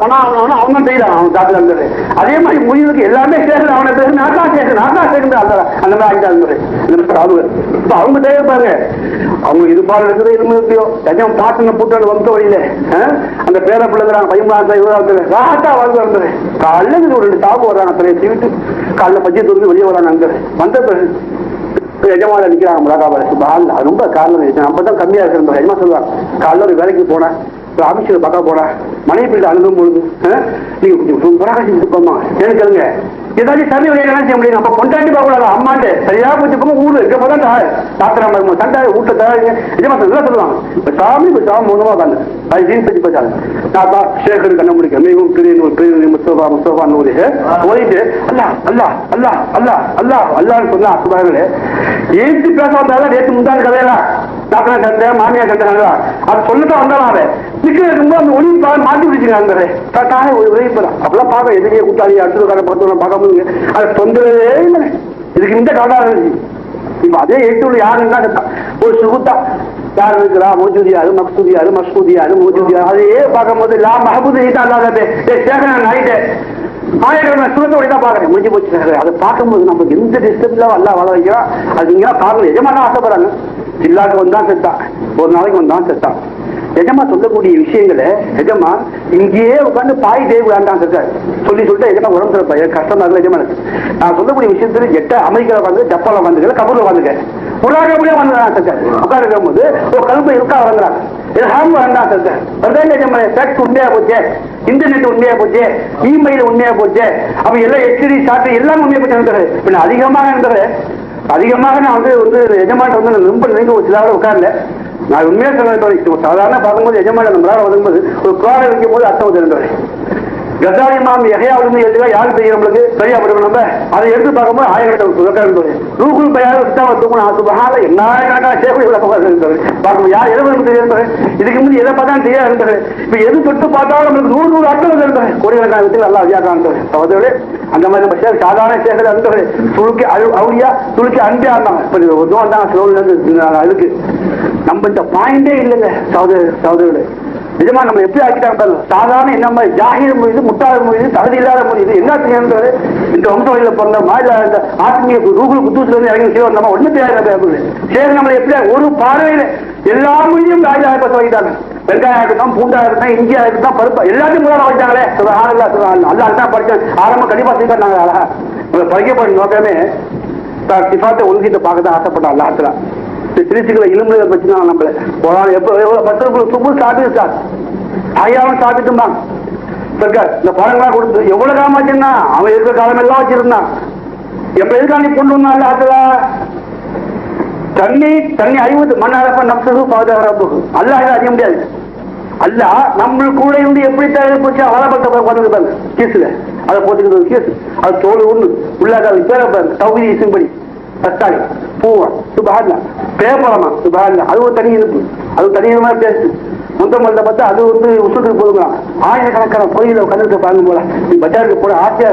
பணம் ஆகணும் அவங்க செய்யலாம் அவன் சாப்பிட்டு இருந்தது. அதே மாதிரி முடிவுக்கு எல்லாமே சேர்ந்து அவனை பேர் நாட்டா சேர்ந்து அந்த மாதிரி ஆகிட்டா இருந்தது. இப்ப அவங்க தேவைப்பாங்க அவங்க இருபாடு இருக்குது இருமையோ எஜம் பாட்டுங்க போட்டு வந்த வழியில அந்த பேர பிள்ளைங்கிறாங்க 15 ராட்டா வாழ்ந்து வந்தது. காலைல ஒரு 2 சாப்பு வர்றாங்க தலையை சீவிட்டு காலைல பச்சை தூக்கி வெளியே வராங்க. அங்க வந்த பிறகு எஜமால நிக்கிறாங்க முழக்காபால் ரொம்ப காரணம் அப்பதான் கம்மியா இருக்கிற எஜமா சொல்லுவாங்க. காலைல ஒரு வேலைக்கு போனேன், ஆபீஸ்ல பார்க்க போனேன், மனைவி பிள்ளை அணுகும் பொழுது நீங்க கொஞ்சம் சூப்பராக செஞ்சுப்போமா ஏன்னு கேளுங்க. ஏதாச்சும் சரி வழியாக என்ன செய்ய முடியும்? நம்ம கொண்டாட்டி பார்க்கக்கூடாது. அம்மாண்டு சரியா போச்சுப்போமா ஊரு இருக்க போதான் சாத்திரம் சண்டை வீட்டுல தயாரிங்க எஜமா சொல்லுவாங்க. இப்ப சாமி மூலமா உட்காந்து அது ஜீன் பற்றி பேசாங்க. தாத்தா சேகர் கண்ண முடிக்க மிகவும் பெரிய முஸ்தபா நூறு ஓடிட்டு அல்லா அல்லா அல்லா அல்லா அல்லா அல்லான்னு சொன்னா அசுபாங்களே ஏற்றி பேச வந்தாலும் நேற்று முந்தான கதையெல்லாம் தாத்தா சண்டை மாமியா சண்டை அது சொல்லத்தான் வந்தாலும் அவன் நிற்கிறது அந்த ஒளி மாட்டி பிடிச்சிங்க அந்த தாத்தான ஒரு உதவி போறான். அப்பெல்லாம் பார்க்க எதிரியே கூட்டாளி அடுத்த பார்த்தோம் பார்க்க முடியுங்க. அது தொந்தரவே இல்லை. இதுக்கு இந்த காடா இருந்துச்சு. இப்ப அதே எட்டுள்ள யாருன்னா ஒரு சுகுத்தா யார் இருக்கிறா மோஜூதியாரு மக்சூதியாரு மசூதியாரு மோஜூதியாரு அதையே பார்க்கும் போது லா மஹபூது அல்லாத சேகரன் ஆயிட்டு ஆயிரம் சுகத்தோட தான் பாக்குறேன் முடிஞ்சு போச்சு. அதை பார்க்கும்போது நமக்கு எந்த டிஸ்டர்ப் இல்லாம அல்லா வள வைக்கிறோம். அது இங்கே பார்க்கல எஜமான ஆசைப்படுறாங்க. ஜில்லாக்கு வந்தான் செத்தான், ஒரு நாளைக்கு வந்தான் செத்தான். எஜமா சொல்லக்கூடிய விஷயங்களை எஜமா இங்கேயே உட்காந்து பாய் தேவி வேண்டாம் சார் சொல்லிட்டு எஜமா உடம்பு கஷ்டமா இருக்கு. எஜமா நான் சொல்லக்கூடிய விஷயத்துல அமெரிக்காவில் வந்து ஜப்பான்ல வந்துக்க கபூர்ல வந்துக்க உலகமே வந்துடுறாங்க சார். உட்காந்துருக்கும் போது ஒரு கல்வி இருக்கா வழங்குறாங்க. இது ஹார்ம் வேண்டாம் சார். உண்மையா போச்சு, இன்டர்நெட் உண்மையா போச்சு, இமெயில் உண்மையா போச்சு, அப்ப எல்லாம் எச்டி சாட்டு எல்லாம் உண்மையா போச்சு. பின்ன அதிகமாக நான் வந்து எஜமாட்ட வந்து ரொம்ப நீங்க ஒரு சில உட்கார்ல நான் உண்மையா சொல்ல சாதாரண பார்க்கும்போது எஜமான நம்மளால வரும்போது ஒரு ப்ராடக்ட் வைக்கும் போது அர்த்தம் தெரிந்தவரை கசாலி மாம் எகையாவிலிருந்து எழுதுவா யாரு தெரியும் நம்மளுக்கு சரியா படுவோம். நம்ம அதை எடுத்து பார்க்கும்போது ஆயிரக்கணக்கான ரூகுல் பையாவது சுபகால என்ன பார்க்கணும் யார் எதை தெரியாது. இதுக்கு முன்னாடி எதை பார்த்தா தெரியாது இருந்தது. இப்ப எது தொட்டு பார்த்தாலும் நம்மளுக்கு 100 அர்த்தம் இருந்தது. கோடிக்கணக்கான விஷயங்கள் நல்லா வியாபாரம் சகோதரர்களே அந்த மாதிரி சாதாரண சேகர் இருந்தது. துளுக்கி அவுளியா துளுக்கி அன்பே இருந்தாங்க. இப்ப உதவம் தான் ஸ்லோல இருந்து அதுக்கு நம்ம இந்த பாயிண்டே இல்லைங்க சகோதரர்களே. நிஜமா நம்ம எப்படி ஆக்கிட்டாங்க சாதாரண என்ன ஜாகிர் மொழி முட்டாள மொழி தகுதி இல்லாத மொழி இது என்ன செய்யறது. இந்த வம்ச வழியில பிறந்த மாதிரி இந்த ஆத்மீய ரூகுல் குத்தூஸ்ல இருந்து இறங்கி நம்ம ஒண்ணு தெரியாது. சரி நம்மளை எப்படி ஒரு பார்வையில எல்லா மொழியும் ராஜா வைக்கிட்டாங்க. வெங்காயம் இருக்கட்டும், பூண்டா இருக்கட்டும், இந்தியா இருக்கட்டும், பருப்பு எல்லாத்தையும் முதல்ல வச்சாங்களே. அல்லாதான் படிச்சேன் ஆரம்ப கண்டிப்பா செய்தாங்க. அழகா படிக்கப்பட்ட நோக்கமே சிபாத்தை ஒழுங்கிட்டு பார்க்கதான் ஆசைப்பட்டோம். அல்லாத்துல திருச்சிகளை இலும்புகளை வச்சுதான் நம்மள எப்ப 10 சுப்பு சாப்பிட்டு ஐயாவும் சாப்பிட்டுமா இந்த பழங்கள்லாம் கொடுத்து எவ்வளவு காலம் வச்சிருந்தா அவன் இருக்கிற காலம் எல்லாம் வச்சிருந்தான். எப்ப எதுக்காண்டி கொண்டு வந்தான் அல்லாத்துல தண்ணி 50 மண்ணாரப்ப நப்சு பாதுகாப்பு அல்லா இதை அறிய முடியாது. அல்ல நம்ம கூட இருந்து எப்படி தேவை போச்சு வளப்பட்ட கேஸ்ல அதை போட்டுக்கிறது கேஸ் அது தோல் ஒண்ணு உள்ளாக பேர தகுதி இசும்படி தக்காளி பூவா சுபஹான்ல பேப்பரமா சுபஹான்ல அது ஒரு தனி இருக்கு. அது தனியமா டேஸ்ட் முந்தமல்ல பார்த்தா அது வந்து உசுக்கு போதுங்களா ஆயிரக்கணக்கான பொருளை கண்ணுக்கு பார்க்கும் போல நீ பஜாருக்கு போட ஆசையா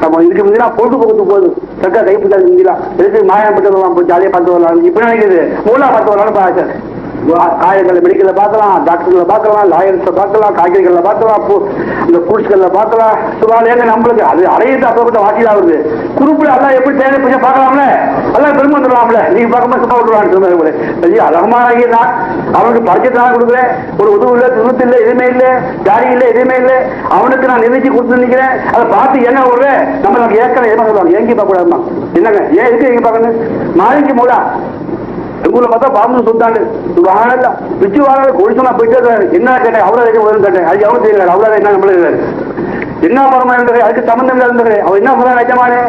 நம்ம இதுக்கு முந்தினா பொழுதுபோக்கு போகுது சக்கா கைப்பிட்டாது முந்திலாம் எதுக்கு மாயப்பட்டு போய் ஜாலியா பார்த்து வரலாம். இப்ப நினைக்கிறது மூலா பார்த்து வரலாம்னு ஆசை. காயங்களை மெடிக்கல்ல பார்க்கலாம், டாக்டர்களை பார்க்கலாம், லாயர்ஸை பார்க்கலாம், காய்கறிகளில் பார்க்கலாம், இந்த ஃப்ரூட்ஸ்கள்ல பார்க்கலாம். சுபாலேங்க நம்மளுக்கு அது அடையிட்டு அப்பப்பட்ட வாசிதான் வருது. குரூப்ல எல்லாம் எப்படி தேவை பூஜை பார்க்கலாம்ல எல்லாம் பெருமை வந்துடலாம்ல. நீங்க பார்க்கும்போது சும்மா விட்டுருவாங்க. அழகமான அவனுக்கு பரிச்சத்தான் கொடுக்குறேன். ஒரு உதவு இல்லை, துணுத்து இல்லை, எதுவுமே இல்லை, ஜாரி இல்லை, எதுவுமே இல்லை. அவனுக்கு நான் நினைச்சு கொடுத்து நிற்கிறேன். அதை பார்த்து என்ன ஒரு நம்ம ஏற்கனவே என்ன சொல்லுவாங்க ஏங்கி பார்க்க கூடாதுமா என்னங்க ஏன் இருக்கு எங்க பார்க்கணும் மாறிக்கு மூடா எங்கூர்ல பார்த்தா பாம்பு சுத்தாண்டு பிச்சு வாங்க கோழி சொன்னா போயிட்டு என்ன கேட்டேன் அவ்வளோ கேட்டேன் அது எவ்வளவு தெரியல அவ்வளோ என்ன நம்மளே என்ன பரமா இருந்தது அதுக்கு சம்பந்தம் இருந்தது. அவர் என்ன சொல்ற நிஜமானே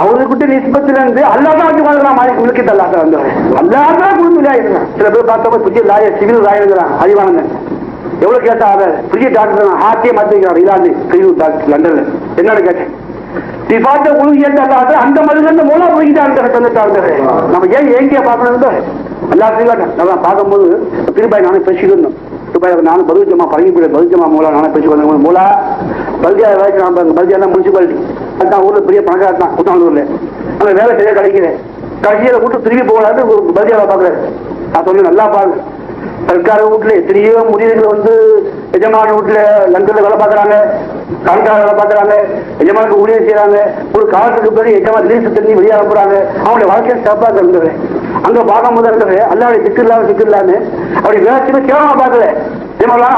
அவருக்கிட்ட நிஸ்பத்துல இருந்து அல்லாதான் வச்சு வாங்கலாம் மாலிக்கு முழுக்கிட்டு அல்லாத வந்தவர் அல்லாதான் குடும்பம் இருக்கிறான். சில பேர் பார்த்தப்ப புதிய லாயர் சிவில் லாயருங்கிறான் அறிவானங்க எவ்வளவு கேட்டா புதிய டாக்டர் ஹார்ட்டியே மாற்றி வைக்கிறான் இலாந்து கிளியூர் டாக்டர் லண்டன்ல என்னன்னு கேட்டேன் சிபாத்த குழு ஏற்றாது அந்த மருந்து மூலம் போய்கிட்டாங்க. நம்ம ஏன் ஏங்கிய பார்க்கணும் எல்லாத்தையும் நல்லா பார்க்கும்போது திருப்பாய் நானும் பேசிட்டு இருந்தோம். திருப்பாய் நானும் பதுஜமா பழகி பதுஜமா மூலா நானும் பேசி வந்த மூலா பல்ஜியா பல்ஜியா முனிசிபாலிட்டி அதுதான் ஊர்ல பெரிய பணக்கார தான் குத்தாண்டூர்ல அந்த வேலை சரியா கிடைக்கிறேன். கடைசியில கூட்டு திரும்பி போகலான்னு ஒரு பல்ஜியாவை பாக்குறாரு. நான் சொல்லி நல்லா பாருங்க சர்க்கார் வீட்டுல எத்தனையோ முதியர்கள் வந்து எஜமான வீட்டுல லண்டன்ல வேலை பார்க்கறாங்க, கணக்காக வேலை பார்க்கறாங்க, எஜமானுக்கு ஊழியம் செய்யறாங்க. ஒரு காலத்துக்கு பிறகு எஜமான லீசு தெரிஞ்சு வெளியே அனுப்புறாங்க. அவங்களுடைய வாழ்க்கையை சிறப்பாக இருந்தது. அங்க பார்க்கும் போது இருந்தது அல்லாவுடைய திட்டு இல்லாம அப்படி வேலைச்சுமே கேவலமா பார்க்கல.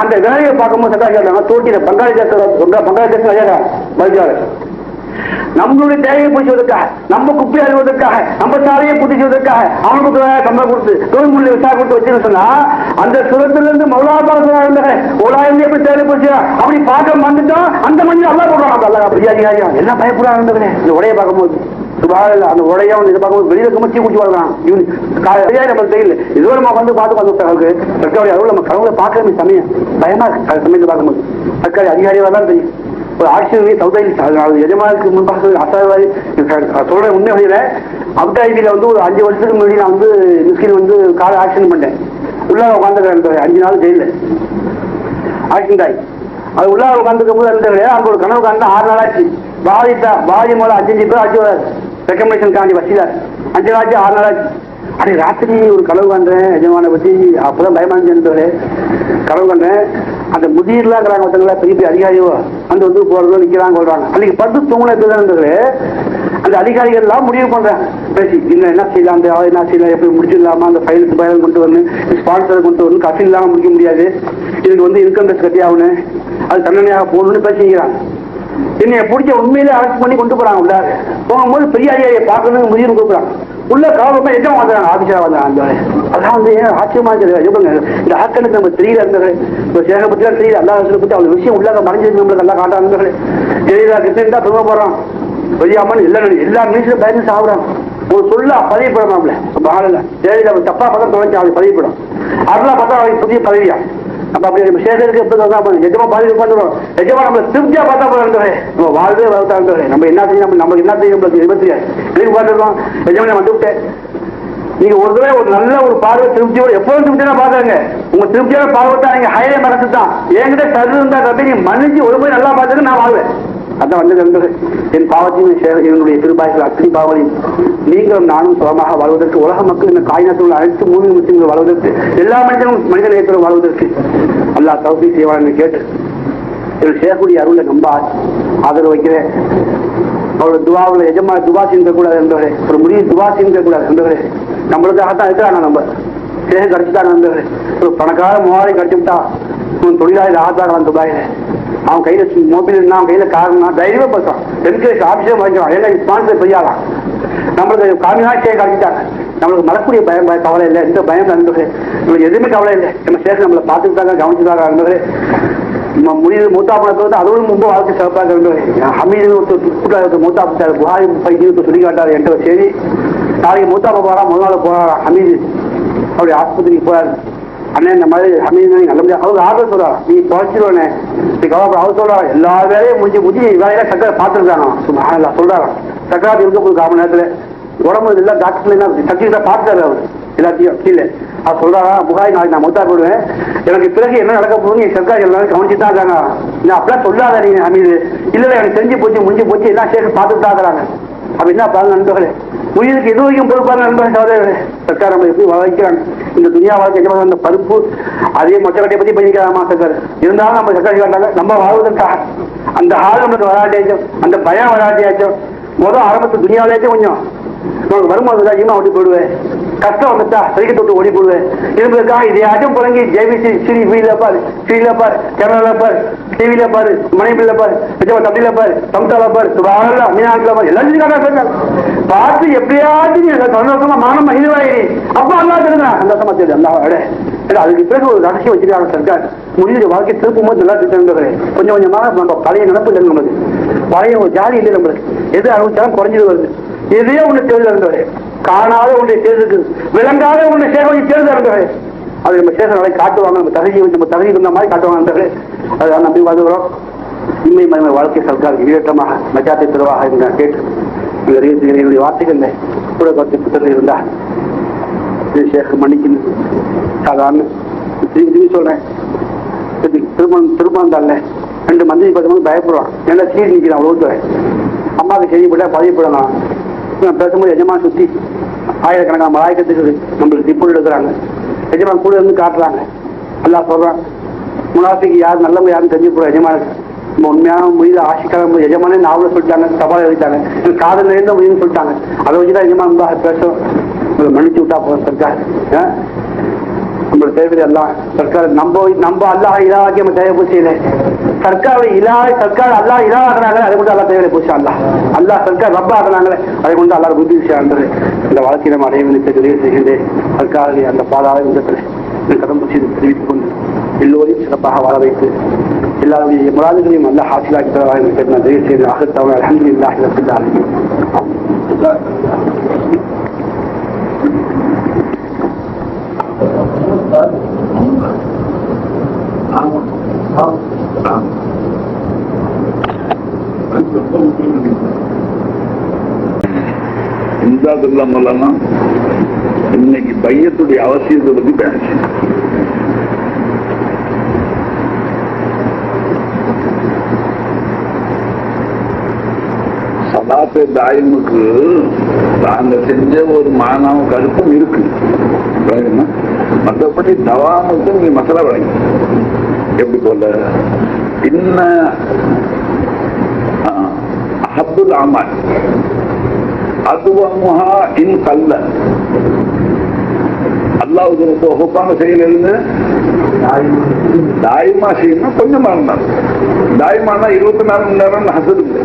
அந்த வேலையை பார்க்கும்போது சர்க்கார் கேட்டாங்க, தோட்டியில பங்காளி தேசம் நம்மளுடைய தேவையை பிடிச்சதற்காக, நம்ம குப்பை அறிவதற்காக, நம்ம சாலையை புதிச்சதற்காக அவனுக்கு சம்பளம் கொடுத்து தொழில்முறை விசாரணை கொடுத்து வச்சுன்னு சொன்னா அந்த சுரத்துல இருந்து மௌலாபாரத்தில் எப்படி தேவை போச்சு அப்படி பார்க்க வந்துட்டோம். அந்த மனிதன் அல்லா போடுறாங்க, அல்லா பிரியாதிகாரியா எல்லாம் பயப்படாம இருந்தவனே. இந்த உடைய பார்க்கும்போது சுபாவில் அந்த உடைய இதை பார்க்கும்போது வெளியில குமிச்சி குச்சி வாழ்றான். நமக்கு தெரியல, இதோ நம்ம வந்து பார்த்து வந்துட்டாங்க. சர்க்காரி அறுவல் நம்ம கடவுளை பார்க்கவே சமயம் பயமா இருக்கு. சமயத்தை பார்க்கும்போது சர்க்காரி அதிகாரியாக தான் தெரியும். ஒரு ஆட்சியர் சௌதாரி எஜமானுக்கு முன்பாக அசாரி சொல்ற உண்மை வழியில அப்தாயில வந்து ஒரு 5 வருஷத்துக்கு முன்னாடி நான் வந்து மிஸ்கின் வந்து காலை ஆக்சிடென்ட் பண்ணேன். உள்ளாக உட்காந்துக்கிறேன் 5 நாள் ஜெயில ஆக்சிடென்ட் ஆகி அது உள்ளாக உட்காந்துக்கும் போது அங்க ஒரு கனவு காண்டு 6 நாள் ஆச்சு. பாதி மூலம் 5 பேர் ஆச்சு ரெக்கமெண்டேஷன் காண்டி வச்சுதான் 5 நாள் ஆச்சு 6 நாள் ஆச்சு. அப்படி ராத்திரி ஒரு கனவு காண்றேன் எஜமான பத்தி. அப்பதான் பயமா இருந்தது கனவு காண்றேன். அந்த முதியெல்லாம் இருக்கிறாங்க ஒருத்தங்களா பெரிய பெரிய அதிகாரியோ வந்து வந்து போறதோ நிக்கிறாங்க கொள்றாங்க. அன்னைக்கு பத்து தூங்குனது இருந்தது. அந்த அதிகாரிகள் எல்லாம் முடிவு பண்றேன் பேசி இன்னும் என்ன செய்யலாம், அந்த என்ன செய்யலாம், எப்படி முடிச்சிடலாமா, அந்த ஃபைலுக்கு பயன் கொண்டு வரணும், ஸ்பான்சர் கொண்டு வரணும், கசில் இல்லாம முடிக்க முடியாது, இதுக்கு வந்து இன்கம் டேக்ஸ் கட்டி ஆகணும், அது தண்டனையாக போகணும்னு பேசிக்கிறாங்க. என்னைய பிடிச்ச உண்மையிலே அரெஸ்ட் பண்ணி கொண்டு போறாங்க. உள்ள போகும்போது பெரிய அதிகாரியை பார்க்கணும்னு முடிவு கொடுக்குறாங்க. உள்ள காவலமா எஜமா வந்தாங்க, ஆபிஷா வந்தாங்க. அதான் வந்து ஆச்சரியமா இருக்குது. இந்த ஆட்களுக்கு நம்ம தெரியல இருந்தது, சேகை பத்தி தான் தெரியல, எல்லா பத்தி அவ்வளவு விஷயம் உள்ளாக மறைஞ்சிருக்கு. நம்மளுக்கு எல்லாம் காட்டாங்க தெரியல கிட்ட பெருமை போறோம் பெரியாம எல்லா நிமிஷம் பயந்து சாப்பிடுறாங்க. ஒரு சொல்ல பதிவுப்படமாம்ல பாடல தேவையில அவர் தப்பா பார்த்தா தொடர்ச்சி அவளுக்கு பதிவுப்படும். அதெல்லாம் பார்த்தா அவளுக்கு புதிய பதவியா நம்ம அப்படி சேகருக்கு எஜமா பதிவு பண்ணுறோம். எஜமா நம்ம திருப்தியா பார்த்தா போறோம். நம்ம வாழ்வே வளர்த்தா நம்ம என்ன செய்யும், நமக்கு என்ன செய்யும் நம்மளுக்கு எதுக்கு பார்த்துருக்கோம். எஜமான வந்து விட்டேன். நீங்க ஒரு தடவை ஒரு நல்ல ஒரு பார்வை திருப்தியோட எப்போதும் திருப்தியா பாக்குறாங்க. உங்க திருப்தியோட பார்வைட்டா நீங்க ஹைலே மனசு தான் என்கிட்ட சரு இருந்தா தப்பி நீ மன்னிச்சு ஒரு போய் நல்லா பார்த்துட்டு நான் வாழ்வேன். அதான் வந்து நண்பர்கள் என் பாவத்தையும் என்னுடைய திருப்பாய்கள் அத்தனை பாவனையும் நீங்களும் நானும் சுகமாக வாழ்வதற்கு உலக மக்கள் இந்த காய்நாட்டுள்ள அனைத்து 3 முஸ்லிம்கள் வாழ்வதற்கு எல்லா மனித நேயத்திலும் வாழ்வதற்கு அல்லாஹ் தௌஃபீக் செய்வான்னு கேட்டு என் சேகக்கூடிய அருளை நம்ப ஆதரவு வைக்கிறேன். அவரோட துவாவில் எஜமா துவா செய்ய கூடாது என்பவரே, ஒரு முடிவு துவா செய்ய கூடாது என்பவரே. நம்மளுக்காகத்தான் இருக்கிறாங்க. நம்ம சேக கிடைச்சிட்டாங்க என்பவரே. ஒரு பணக்கார மூவாரை கிடைச்சுட்டா தொழிலாளி ஆத்தாடுறான் துபாயில. அவன் கையில மொபைல் இருந்தா அவன் கையில காரணம் தைரியமா பேசுறான். என்கரேஜ் ஆபிஷேகம் வாங்கிக்கிறான். ஏன்னா ஸ்பான்சர் பெய்யாதான் நம்மளுக்கு காமியாட்சியை காமிச்சிட்டாங்க. நம்மளுக்கு மறக்கூடிய பயம் கவலை இல்லை, எந்த பயம் நண்பர்களே. நம்மளுக்கு எதுவுமே கவலை இல்லை. நம்ம சேஷன் நம்மளை பார்த்துக்கிட்டாங்க கவனிச்சுட்டாங்க நண்பர்களே. நம்ம முடிவு மூத்தாப்பனத்தை வந்து அதோடு ரொம்ப வாழ்க்கை சிறப்பாக இருந்தது. ஹமீது கூட்டாளர் மூத்தாப்பிட்டாரு புகாரி பைக்கு சொல்லி காட்டாரு என்ற செய்தி. நாளைக்கு மூத்தாப்ப போறா, முதல் நாள் போறாரா ஹமீது. அப்படி ஆஸ்பத்திரிக்கு போறாரு. அண்ணன் இந்த மாதிரி ஹமீது நல்லபடியா அவர் ஆர்டர் சொல்றாரு, நீ குறைச்சிருவனே நீ கவலை. அவர் சொல்றாரு எல்லா வேலையும் முடிஞ்சு வேலையெல்லாம் சக்கரை பார்த்துருக்காங்க சொல்றாரு. சக்கராத்தி இருக்க போது 1/4 மணி நேரத்துல உடம்பு எல்லாம் டாக்டர் சக்திகிட்ட பார்த்துட்டாரு அவர் எல்லாத்தையும் கீழே. அவர் சொல்றாரா புகாரி நாளைக்கு நான் மூத்தா போடுவேன், எனக்கு பிறகு என்ன நடக்க போகுதுன்னு என் சர்க்கார் எல்லாரும் கவனிச்சு தான் இருக்காங்க. நான் அப்படிலாம் சொல்லாத நீங்க ஹமீது. இல்ல எனக்கு தெரிஞ்சு போச்சு முடிஞ்சு போச்சு எல்லாம் சேர்த்து பார்த்துட்டு தான் இருக்கிறாங்க. அப்படி என்ன பாருங்க நண்பர்களே, உயிருக்கு எது வரைக்கும் பொறுப்பாங்க நண்பர்கள் சகோதரர்களே. சர்க்கார் நம்ம எப்படி வளர்க்கிறாங்க. இந்த துணியா வாழ்க்கை அந்த பருப்பு அதே மொச்சக்கட்டையை பத்தி பண்ணிக்கிறாமா சர்க்கார் இருந்தாலும் நம்ம சர்க்கார் காட்டாங்க. நம்ம வாழ்வதற்காக அந்த ஆள் நம்மளுக்கு வராட்டியாச்சும் அந்த பயம் வராட்டியாச்சும் முதல் ஆரம்பத்து துணியாவிலேச்சும் கொஞ்சம் நமக்கு வரும்போது அதிகமாக ஓடி போடுவேன். கஷ்டம் வந்துட்டா சரிக்க தொட்டு ஓடி போடுவேன். இருந்ததுக்காக இதையாச்சும் புறங்கி ஜேபிசி சிரி வீல பாரு, சீல பாரு, கேமரா பாரு, டிவியில பாரு, மனைவில பாரு, தம்பியில பாரு, சம்சால பாரு, மீனாட்சில பாரு, எல்லாத்தையும் பார்த்து எப்படியாச்சும் சந்தோஷமா மானம் மகிழ்வாயி அப்ப அல்லா தெரியுங்க சந்தோஷமா தெரியுது அல்லா விட. அதுக்கு பிறகு ஒரு ரகசியம் வச்சிருக்காங்க சர்க்கார். முடிஞ்ச வாழ்க்கை திருப்பும் போது நல்லா தெரிஞ்சு கொஞ்சம் கொஞ்சமாக நம்ம பழைய நினப்பு இல்லை. நம்மளுக்கு பழைய ஒரு ஜாலி இல்லை. நம்மளுக்கு எது அனுபவிச்சாலும் குறைஞ்சிட்டு வருது. எதையோ ஒண்ணு தேர்தல் இருந்தவரே, காணாத ஒன்றை தேர்தலுக்கு விளங்காத ஒன்றை சேவை தேர்தல் இருந்தவரே. அது நம்ம சேஷ நாளை காட்டுவாங்க. நம்ம தகுதி இருந்த மாதிரி காட்டுவாங்க இருந்தவரே. அதான் நம்பி வாழ்கிறோம். இன்மை மருமை வாழ்க்கை சர்க்காருக்கு ஈரட்டமாக மஜாத்தை தருவாக இருந்த கேட்டு என்னுடைய வார்த்தைகள் கூட 10 புத்தகம் இருந்தா சேஷ மன்னிக்கணும். சாதாரண திரும்பி சொல்றேன். திருமணம் தான்ல 2 மந்திரி பார்க்கும்போது பயப்படுவான். ஏன்னா சீர் நிற்கிறான் ஊற்றுவேன். அம்மாவுக்கு செய்யப்பட்டா பதிவுப்படலாம். பேசும்போது எஜமான் சுற்றி ஆயிரக்கணக்கான மலாய்க்கத்துக்கு நம்மளுக்கு ரிப்போர்ட் எடுக்கிறாங்க. எஜமான் கூட இருந்து காட்டுறாங்க. அல்லாஹ் சொல்றான், முனாஃபிக் யார் நல்லவங்க யாரும் தெரிஞ்சு போற எஜமானுக்கு உண்மையான முயல் ஆசிக்கார எஜமானே நாவல சொல்லிட்டாங்க, தபால எழுதிட்டாங்க, காதல் நிறைந்த முயல்னு சொல்லிட்டாங்க. அதை வச்சுதான் எஜமான் பேசும், மன்னிச்சு விட்டா போதும் சர்க்கார். நம்மளோட தேவை எல்லாம் சர்க்கார் நம்ம அல்லாஹ் இலாவாக்கி நம்ம தேவை பூச்சியில சர்க்காரோட சர்க்கார் அல்லாஹ் இலாவாக்குறாங்க, அதை கொண்டு அல்லா தேவையை பூச்சி அல்லாஹ் சர்க்கார் ரப்பா ஆக்குறாங்களே, அதை கொண்டு அல்லாத புத்தி விஷயம் இந்த வாழ்க்கையை நம்ம அடையவனுக்கு உதவி செய்கின்றேன். சர்க்காரை அந்த பாதாள விதத்தில் கடன் பூச்சி தெரிவித்துக் கொண்டு எல்லோரையும் சிறப்பாக வாழ வைத்து எல்லாருடைய முராதுகளையும் நல்ல ஹாசிலாக்கி தரவாக எனக்கு நான் தயவு செய்து ஆகத்தவங்க அல்ஹம்துலில்லாஹி ரப்பில் ஆலமீன். இன்னைக்கு பையத்துடைய அவசியத்தை பத்தி பேச சலாத்து தாயிமுக்கு நாங்க செஞ்ச ஒரு மானாவும் கருத்தும் இருக்கு. மற்றபடி தவாமுக்கு நீ மசாலா வழங்கி எப்படி போல இன்ன அஹப்புல் அமல் அதுவமுஹா இன் கல்ல அல்லாஹ்வுக்கு ரொம்ப ஒப்பான செயல் இருந்து தாய்மா செய்யணும். கொஞ்சமா இருந்தாலும் தாய்மானா 24 மணி நேரம் ஹசர் இல்லை.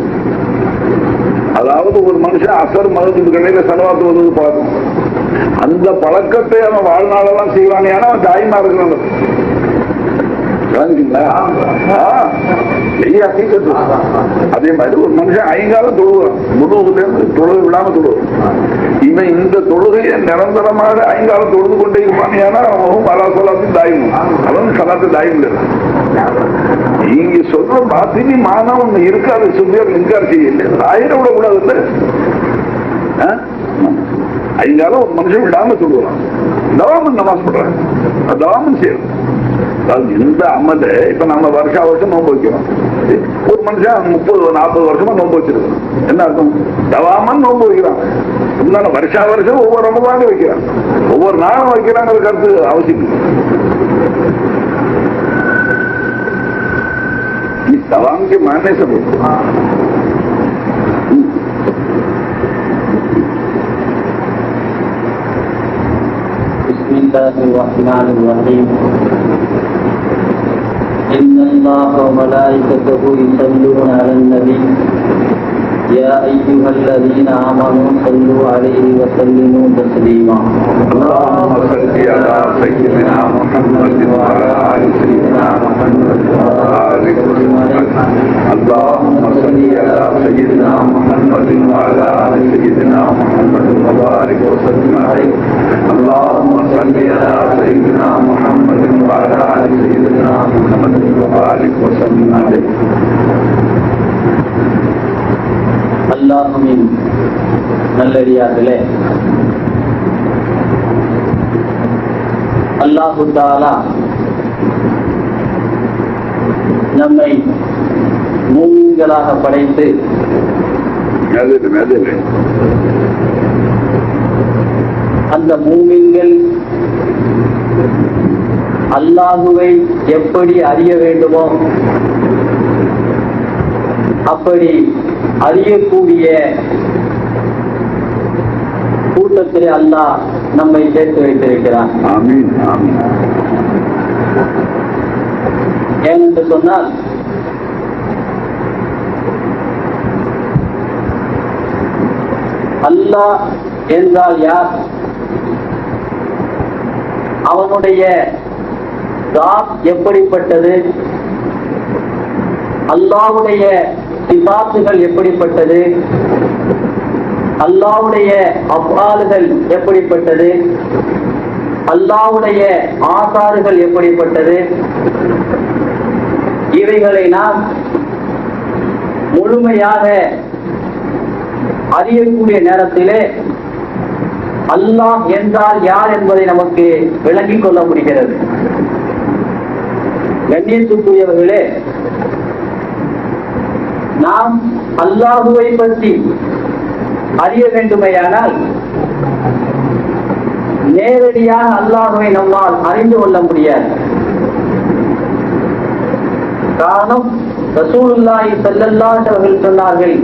அதாவது ஒரு மனுஷன் அசர் மகத்துக்கு கடையில செலவாத்து வருவது பார்க்கும். அந்த பழக்கத்தை அவன் வாழ்நாளெல்லாம் செய்வானே, ஆனா அவன் தாய்மா இருக்கிறான். அதே மாதிரி ஒரு மனுஷன் ஐங்காலம் தொழுவான், முழுவதுலேருந்து தொழுகை விடாம தொழுவான். இவன் இந்த தொழுகையை நிரந்தரமாக ஐங்காலம் தொழுது கொண்டே இருப்பானேனா அவன் பலாசலாத்தையும் தாயும், அவன் சலாத்து தாயும் இல்லை. இங்க சொல்ற பாத்தினி மானம் ஒண்ணு இருக்காது, சொல்லியார் இன்கார் செய்யல, ஆயிரம் விடக்கூடாது. ஐங்காலம் ஒரு மனுஷன் விடாம சொல்லுவான், தவாமன் நமாஸ் பண்றான், தவாமன் செய்யணும். இந்த அமல இப்ப நம்ம வருஷா வருஷம் நோன்பு வைக்கிறோம். ஒரு மனுஷன் 30-40 வருஷமா நோன்பு வச்சிருக்கோம். என்ன அர்த்தம்? தவாமன் நோன்பு வைக்கிறான். வருஷா வருஷம் ஒவ்வொரு ரமதானும் வைக்கிறான், ஒவ்வொரு நாளும் வைக்கிறாங்க. கருத்து அவசியம் தவாம் के मानने से बिस्मिल्लाहिर्रहमानिर्रहीम इन्नल्लाह व मलाइकतहु युसल्लूना अलन नबी या अय्युहल्लज़ीना आमनू सल्लू अलैहि व सल्लिमू तस्लीमा अल्लाहुम्मा सल्लि अला सय्यिदिना मुहम्मद व अला आलि सय्यिदिना मुहम्मद व बारिक वसल्लिम। अल्लाहुम्मा सल्लि अला सय्यिदिना मुहम्मद व अला आलि सय्यिदिना मुहम्मद व बारिक वसल्लिम अलैहि। अल्लाहुम्मा सल्लि अला सय्यिदिना मुहम्मद व अला आलि सय्यिदिना मुहम्मद व बारिक वसल्लिम अलैहि। அல்லாஹ்வின் நல்லடியார்களே, அல்லாஹு தஆலா நம்மை மூமின்களாக படைத்து அந்த மூமின்கள் அல்லாஹுவை எப்படி அறிய வேண்டுமோ அப்படி அறியக்கூடிய கூட்டத்திலே அல்லாஹ் நம்மை சேர்த்து வைத்திருக்கிறான். ஏனென்று சொன்னால் அல்லாஹ் என்றால் யார், அவனுடைய தாத் எப்படிப்பட்டது, அல்லாஹ்வுடைய சிபாத்துகள் எப்படிப்பட்டது, அல்லாஹ்வுடைய அஃஆல்கள் எப்படிப்பட்டது, அல்லாஹ்வுடைய ஆசாறுகள் எப்படிப்பட்டது, இவைகளை நாம் முழுமையாக அறியக்கூடிய நேரத்திலே அல்லாஹ் என்றால் யார் என்பதை நமக்கு விளங்கிக் கொள்ள முடிகிறது. கண்ணியத்துக்குரியவர்களே, நாம் அல்லாஹுவை பற்றி அறிய வேண்டுமேயானால் நேரடியாக அல்லாஹுவை நம்மால் அறிந்து கொள்ள முடியாது. காரணம் ரசூலுல்லாஹி ஸல்லல்லாஹு அலைஹி வஸல்லம் சொன்னார்கள்,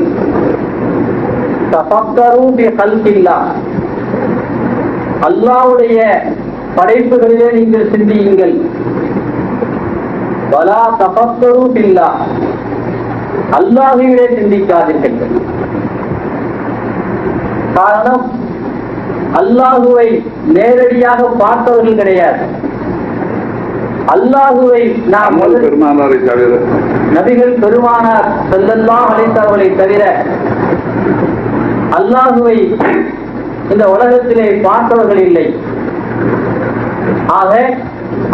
தஃபக்கரு பி கல்கில்லாஹ், அல்லாஹ்வுடைய படைப்புகளிலே நீங்கள் சிந்தியுங்கள். வலா தஃபக்கரு பில்லாஹ், அல்லாஹ்விலே சிந்திக்காதீர்கள். காரணம், அல்லாஹுவை நேரடியாக பார்த்தவர்கள் கிடையாது. அல்லாஹுவை நாம் பெருமானாரை தவிர, நபிகள் பெருமானார் ஸல்லல்லாஹு அலைஹி வஸல்லம் தவிர அல்லாஹுவை இந்த உலகத்திலே பார்த்தவர்கள் இல்லை. ஆக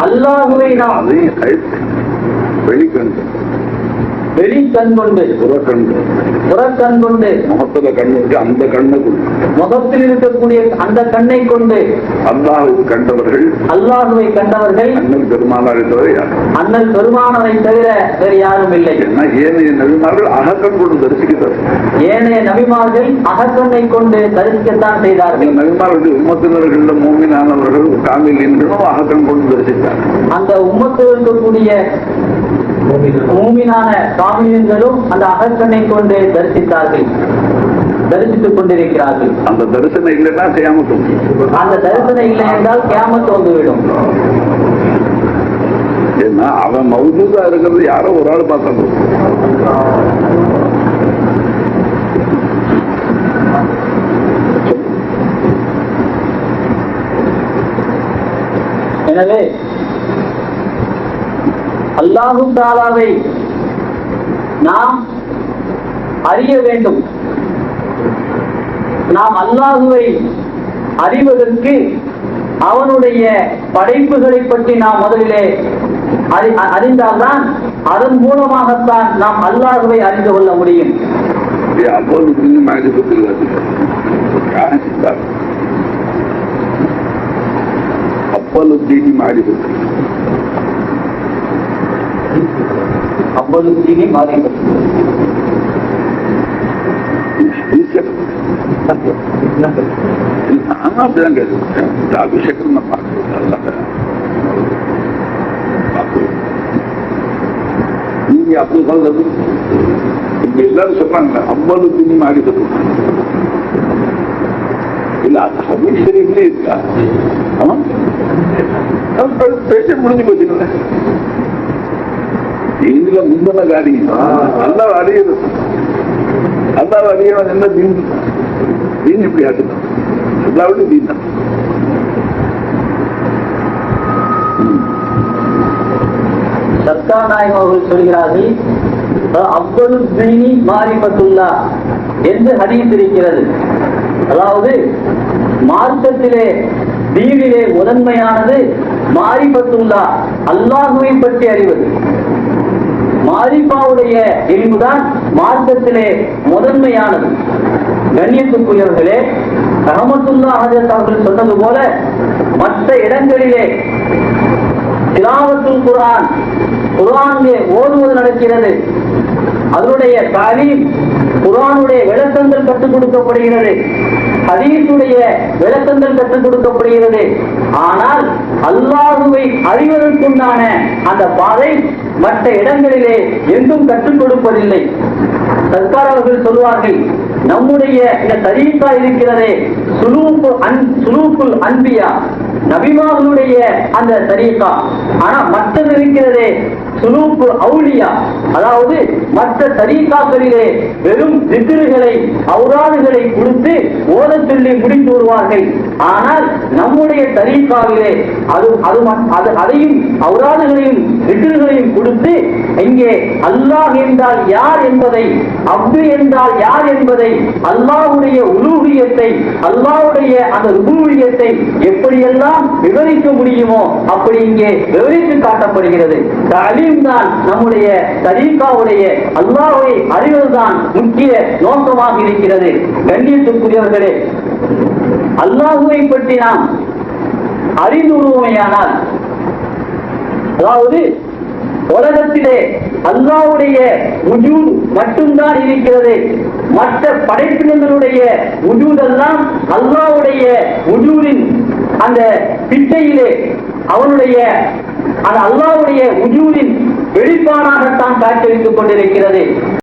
அல்லாஹுவை நாம் வெளிக்கண் கொண்டு புறக்கண் கொண்டு முகத்துல கண்ணுக்கு அந்த கண்ணுக்குள் முகத்தில் இருக்கக்கூடிய அந்த கண்ணை கொண்டு அல்லாஹுவை கண்டவர்கள் அண்ணல் பெருமானாரை தவிர அண்ணல் பெருமானாரை தவிர வேறு யாரும் இல்லை. ஏனைய நபிமார்கள் அகக்கண் கொண்டு தரிசிக்கிறார். ஏனைய நபிமார்கள் அகக்கண்ணை கொண்டு தரிசிக்கத்தான் செய்தார்கள். நபிமார்கள் உம்மத்தினர்கள் மூமினானவர்கள் காமிலின்களும் அகக்கண் கொண்டு தரிசித்தார். அந்த உம்மத்தில் இருக்கக்கூடிய மூமினான காமிலின்களும் அந்த அகக்கண்ணை கொண்டு தரிசித்துக் கொண்டிருக்கிறார்கள். அந்த தரிசனம் இல்லைன்னா கியாமத், அந்த தரிசனம் இல்லை என்றால் கியாமத் வந்துவிடும். ஏன்னா அவன் மௌஜூதா இருக்கிறது யாரோ ஒரு ஆள் பார்த்தாங்க. எனவே அல்லாஹு தஆலாவை நாம் அறிய வேண்டும். நாம் அல்லாஹுவை அறிவதற்கு அவனுடைய படைப்புகளை பற்றி நாம் முதலிலே அறிந்தால்தான் அதன் மூலமாகத்தான் நாம் அல்லாஹுவை அறிந்து கொள்ள முடியும். அப்பலுத்தீனி மாறிபத்து அவ்வளவு மாறிபத்து அப்படிதான் கேட்க அபிஷேகம் நான் பார்க்கிறேன். நீங்க அப்படி சொல்றது இங்க எல்லாரும் சொல்றாங்க அவ்வளவு துணி மாறிபத்து இல்ல. அது அபிஷேகத்திலே இருக்கா? ஆமா, பேச முடிஞ்சு போச்சுங்கள. இதுல முந்தின காரியம் அல்லா அறியது. அல்லா அறியவன் என்ன தீன் தீன் இப்படி ஆட்டுதான். எல்லாவிட தீன் தான். சர்க்கார் நாயகம் அவர்கள் சொல்கிறார்கள், அவ்வளவு தீனி மாறிபத்துள்ளா என்று ஹதீஸ் இருக்கிறது. அதாவது மார்க்கத்திலே தீனிலே முதன்மையானது மாரிபத்துல்லா, அல்லாஹுவை பற்றி அறிவது. மாரிபாவுடைய இல்முதான் மார்க்கத்திலே முதன்மையானது. கண்ணியத்துக்குரியவர்களே, ரஹமத்துல்லாஹி ஹஜ்ரத் அவர்கள் சொன்னது போல மற்ற இடங்களிலே திலாவத்துல் குர்ஆன், குர்ஆனிலே ஓதுவது நடக்கிறது. அதனுடைய தாலீம், குர்ஆனுடைய விளக்கங்கள் கற்றுக் கொடுக்கப்படுகிறது. ஹதீஸுடைய விளக்கங்கள் கற்றுக் கொடுக்கப்படுகிறது. ஆனால் அல்லாஹுவை அறிவதற்குண்டான அந்த பாதை மற்ற இடங்களிலே எங்கும் கற்றுக் கொடுப்பதில்லை. சர்க்கார் அவர்கள் சொல்வார்கள், நம்முடைய இந்த தரீகா இருக்கிறதே சுலூக்குல் அன்பியா, நபிமார்களுடைய அந்த தரீகா. ஆனா மற்றது இருக்கிறதே சுலூக்கு அவுலியா, அதாவது மற்ற தரீகாக்களிலே வெறும் திக்ருகளை அவுராதுகளை கொடுத்து ஓத சொல்லி முடித்து வருவார்கள். ஆனால் நம்முடைய தரீகாவிலே அதையும் அவுராதுகளையும் திக்ருகளையும் கொடுத்து இங்கே அல்லாஹ் என்றால் யார் என்பதை, அப்து என்றால் யார் என்பதை, அல்லாஹ்வுடைய உலூஹியத்தை, அல்லாஹ்வுடைய அந்த ருபூபியத்தை எப்படியெல்லாம் விவரிக்க முடியுமோ அப்படி இங்கே விவரித்து காட்டப்படுகிறது. தலீம் தான் நம்முடைய தரீகாவுடைய அல்லாஹ்வை அறிவதுதான் முக்கிய நோக்கமாக இருக்கிறது. கண்ணியத்துக்குரியவர்களே, அல்லாஹ்வை பற்றி நாம் அறிந்து வருவோமேயானால், அதாவது உலகத்திலே அல்லாஹ்வுடைய வஜூத் மட்டும்தான் இருக்கிறது. மற்ற படைப்பினங்களுடைய வஜூதெல்லாம் அல்லாஹ்வுடைய வஜூதின் அந்த பிட்டையிலே, அவனுடைய அந்த அல்லாஹ்வுடைய வஜூதின் வெளிப்பாடாகத்தான் காட்சியளித்துக் கொண்டிருக்கிறது.